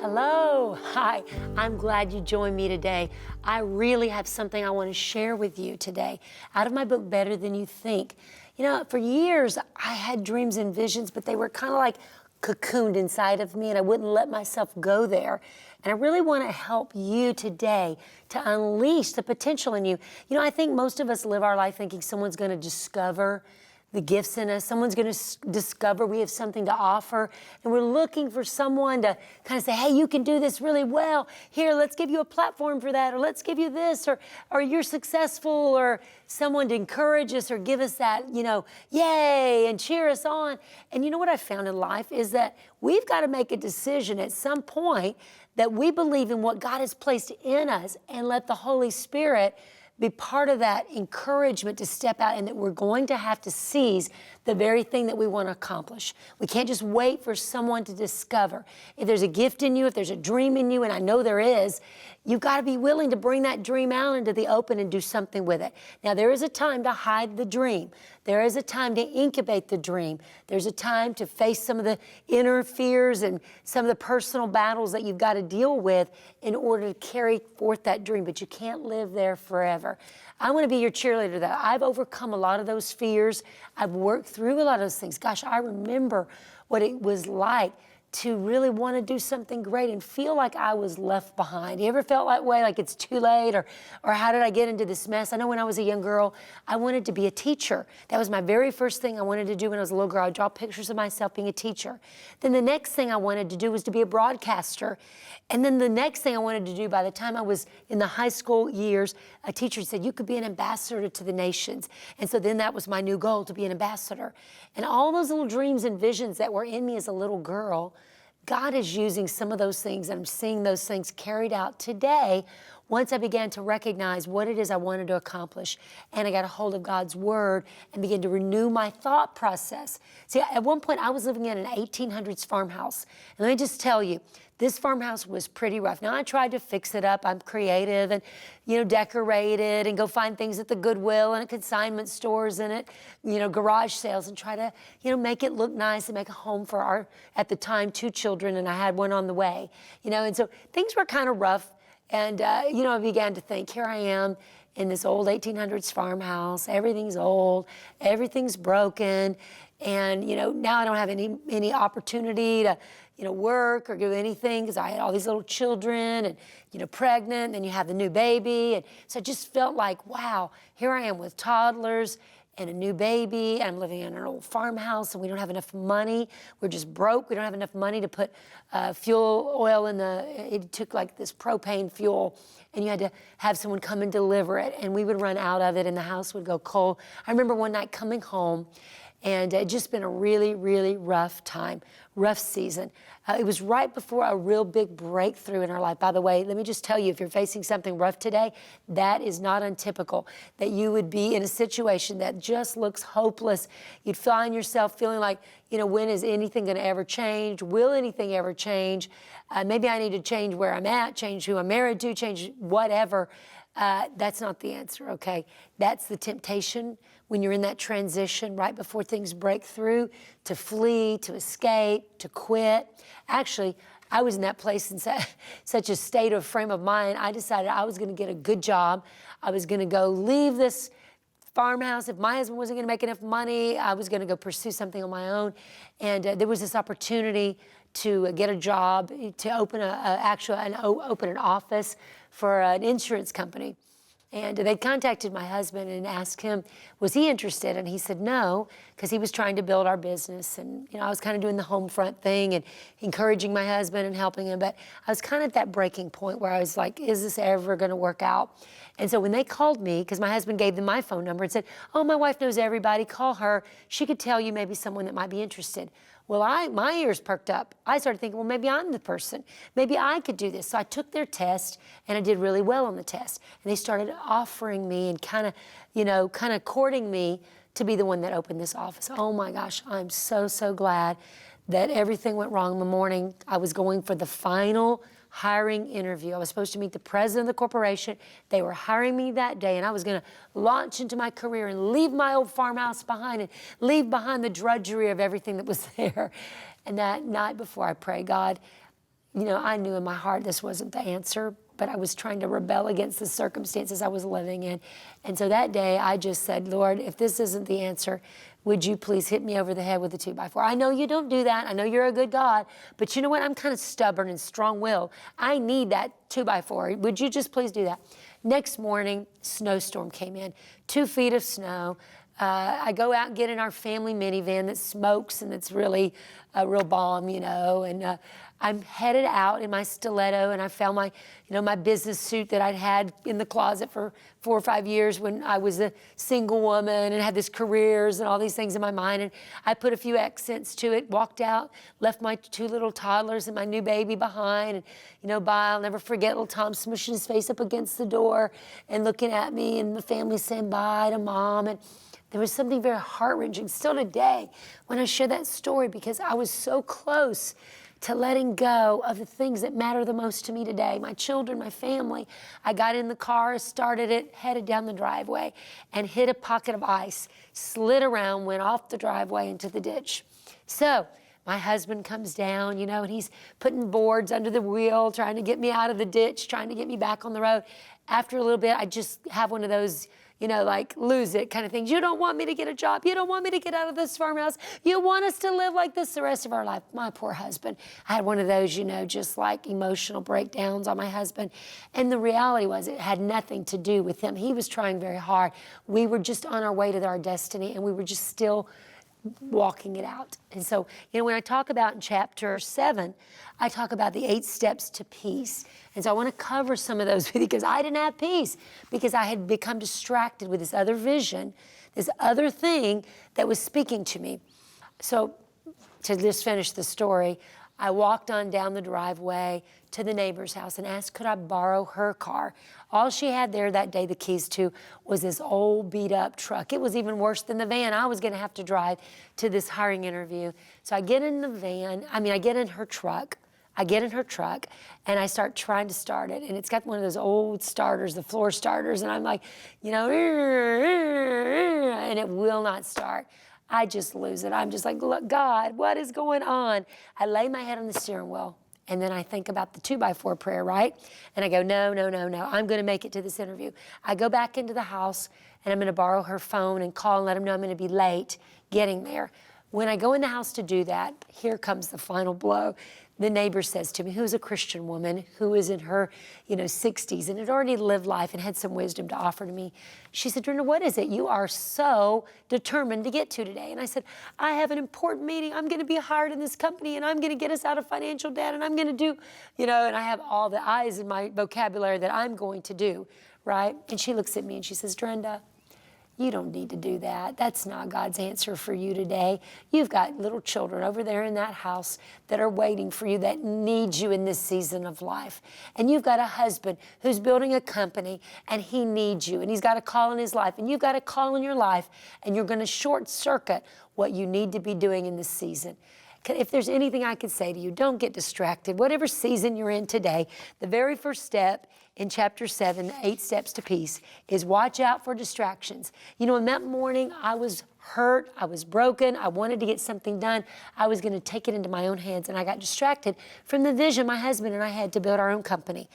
Hello, hi, I'm glad you joined me today. I really have something I want to share with you today out of my book, Better Than You Think. You know, for years I had dreams and visions, but they were kind of like cocooned inside of me and I wouldn't let myself go there. And I really want to help you today to unleash the potential in you. You know, I think most of us live our life thinking someone's going to discover the gifts in us. Someone's going to discover we have something to offer. And we're looking for someone to kind of say, hey, you can do this really well. Here, let's give you a platform for that. Or let's give you this. Or you're successful. Or someone to encourage us or give us that, you know, yay, and cheer us on. And you know what I found in life is that we've got to make a decision at some point that we believe in what God has placed in us and let the Holy Spirit be part of that encouragement to step out, and that we're going to have to seize the very thing that we want to accomplish. We can't just wait for someone to discover. If there's a gift in you, if there's a dream in you, and I know there is, you've got to be willing to bring that dream out into the open and do something with it. Now, there is a time to hide the dream. There is a time to incubate the dream. There's a time to face some of the inner fears and some of the personal battles that you've got to deal with in order to carry forth that dream, but you can't live there forever. I want to be your cheerleader though. I've overcome a lot of those fears. I've worked through a lot of those things. Gosh, I remember what it was like to really want to do something great and feel like I was left behind. You ever felt that way, like it's too late, or how did I get into this mess? I know when I was a young girl, I wanted to be a teacher. That was my very first thing I wanted to do when I was a little girl. I'd draw pictures of myself being a teacher. Then the next thing I wanted to do was to be a broadcaster. And then the next thing I wanted to do by the time I was in the high school years, a teacher said, you could be an ambassador to the nations. And so then that was my new goal, to be an ambassador. And all those little dreams and visions that were in me as a little girl, God is using some of those things, and I'm seeing those things carried out today once I began to recognize what it is I wanted to accomplish, and I got a hold of God's Word and began to renew my thought process. See, at one point I was living in an 1800s farmhouse, and let me just tell you, this farmhouse was pretty rough. Now, I tried to fix it up. I'm creative and, you know, decorate it and go find things at the Goodwill and at consignment stores and at, you know, garage sales and try to, you know, make it look nice and make a home for our, at the time, 2 children, and I had one on the way, you know, and so things were kind of rough. And, you know, I began to think, here I am in this old 1800s farmhouse. Everything's old. Everything's broken. And, you know, now I don't have any opportunity to, you know, work or do anything because I had all these little children and, you know, pregnant, and then you have the new baby. And so I just felt like, wow, here I am with toddlers and a new baby. I'm living in an old farmhouse and we don't have enough money. We're just broke. We don't have enough money to put fuel oil in it took like this propane fuel, and you had to have someone come and deliver it, and we would run out of it and the house would go cold. I remember one night coming home, and it had just been a really, really rough time, rough season. It was right before a real big breakthrough in our life. By the way, let me just tell you, if you're facing something rough today, that is not untypical, that you would be in a situation that just looks hopeless. You'd find yourself feeling like, you know, when is anything going to ever change? Will anything ever change? Maybe I need to change where I'm at, change who I'm married to, change whatever. That's not the answer, okay? That's the temptation when you're in that transition right before things break through, to flee, to escape, to quit. Actually, I was in that place in such a state of frame of mind, I decided I was gonna get a good job. I was gonna go leave this farmhouse. If my husband wasn't gonna make enough money, I was gonna go pursue something on my own. And there was this opportunity to get a job, to open open an office for an insurance company. And they contacted my husband and asked him, was he interested? And he said no, because he was trying to build our business. And, you know, I was kind of doing the home front thing and encouraging my husband and helping him. But I was kind of at that breaking point where I was like, is this ever going to work out? And so when they called me, because my husband gave them my phone number and said, oh, my wife knows everybody, call her. She could tell you maybe someone that might be interested. Well, my ears perked up. I started thinking, well, maybe I'm the person. Maybe I could do this. So I took their test, and I did really well on the test. And they started offering me and kind of courting me to be the one that opened this office. Oh my gosh, I'm so, so glad that everything went wrong in the morning. I was going for the final hiring interview. I was supposed to meet the president of the corporation. They were hiring me that day, and I was gonna launch into my career and leave my old farmhouse behind and leave behind the drudgery of everything that was there. And that night before I prayed, God, I knew in my heart this wasn't the answer, but I was trying to rebel against the circumstances I was living in. And so that day I just said, Lord, if this isn't the answer, would you please hit me over the head with a 2x4? I know you don't do that. I know you're a good God, but you know what? I'm kind of stubborn and strong-willed. I need that 2x4. Would you just please do that? Next morning, snowstorm came in, 2 feet of snow. I go out and get in our family minivan that smokes and it's really a real bomb, and I'm headed out in my stiletto, and I found my, my business suit that I'd had in the closet for 4 or 5 years when I was a single woman and had this careers and all these things in my mind. And I put a few accents to it, walked out, left my 2 little toddlers and my new baby behind. And, bye, I'll never forget little Tom smushing his face up against the door and looking at me, and the family saying bye to Mom. And there was something very heart-wrenching still today when I share that story, because I was so close to letting go of the things that matter the most to me today, my children, my family. I got in the car, started it, headed down the driveway, and hit a pocket of ice, slid around, went off the driveway into the ditch. So my husband comes down, and he's putting boards under the wheel, trying to get me out of the ditch, trying to get me back on the road. After a little bit, I just have one of those, like lose it kind of things. You don't want me to get a job. You don't want me to get out of this farmhouse. You want us to live like this the rest of our life. My poor husband. I had one of those, just like emotional breakdowns on my husband. And the reality was it had nothing to do with him. He was trying very hard. We were just on our way to our destiny, and we were just still walking it out. And so, when I talk about in chapter 7, I talk about the 8 steps to peace. And so I want to cover some of those with you, because I didn't have peace, because I had become distracted with this other vision, this other thing that was speaking to me. So to just finish the story, I walked on down the driveway to the neighbor's house and asked, could I borrow her car? All she had there that day, the keys to, was this old beat up truck. It was even worse than the van I was going to have to drive to this hiring interview. So I get in I get in her truck. And I start trying to start it. And it's got one of those old starters, the floor starters. And I'm like, and it will not start. I just lose it. I'm just like, look, God, what is going on? I lay my head on the steering wheel, and then I think about the 2x4 prayer, right? And I go, no, I'm going to make it to this interview. I go back into the house, and I'm going to borrow her phone and call and let them know I'm going to be late getting there. When I go in the house to do that, here comes the final blow. The neighbor says to me, who's a Christian woman, who is in her, 60s and had already lived life and had some wisdom to offer to me. She said, Drenda, what is it you are so determined to get to today? And I said, I have an important meeting. I'm going to be hired in this company, and I'm going to get us out of financial debt, and I'm going to do, and I have all the I's in my vocabulary that I'm going to do, right? And she looks at me and she says, Drenda, you don't need to do that. That's not God's answer for you today. You've got little children over there in that house that are waiting for you, that need you in this season of life. And you've got a husband who's building a company, and he needs you, and he's got a call in his life, and you've got a call in your life, and you're going to short circuit what you need to be doing in this season. If there's anything I could say to you, don't get distracted. Whatever season you're in today, the very first step in chapter 7, the 8 steps to peace, is watch out for distractions. In that morning, I was hurt, I was broken, I wanted to get something done. I was going to take it into my own hands, and I got distracted from the vision my husband and I had to build our own company.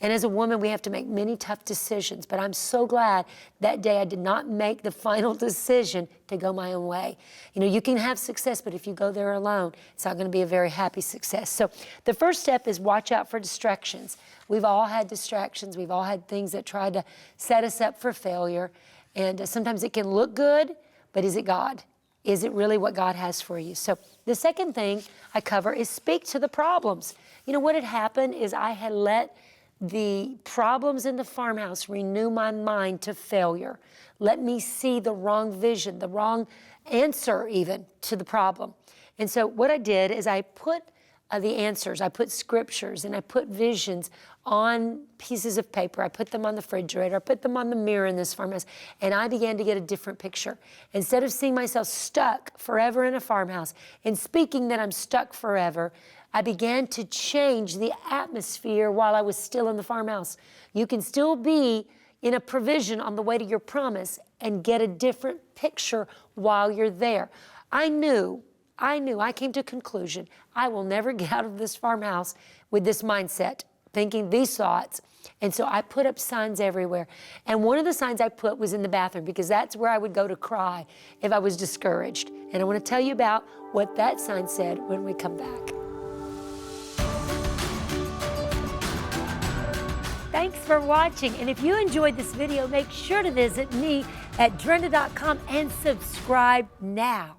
And as a woman, we have to make many tough decisions, but I'm so glad that day I did not make the final decision to go my own way. You can have success, but if you go there alone, it's not going to be a very happy success. So the first step is watch out for distractions. We've all had distractions. We've all had things that try to set us up for failure. And sometimes it can look good, but is it God? Is it really what God has for you? So the second thing I cover is speak to the problems. What had happened is I had let the problems in the farmhouse renew my mind to failure. Let me see the wrong vision, the wrong answer even to the problem. And so what I did is I put the answers, I put scriptures, and I put visions on pieces of paper. I put them on the refrigerator. I put them on the mirror in this farmhouse, and I began to get a different picture. Instead of seeing myself stuck forever in a farmhouse and speaking that I'm stuck forever, I began to change the atmosphere while I was still in the farmhouse. You can still be in a provision on the way to your promise and get a different picture while you're there. I knew I came to a conclusion, I will never get out of this farmhouse with this mindset, thinking these thoughts. And so I put up signs everywhere. And one of the signs I put was in the bathroom, because that's where I would go to cry if I was discouraged. And I want to tell you about what that sign said when we come back. Thanks for watching. And if you enjoyed this video, make sure to visit me at drenda.com and subscribe now.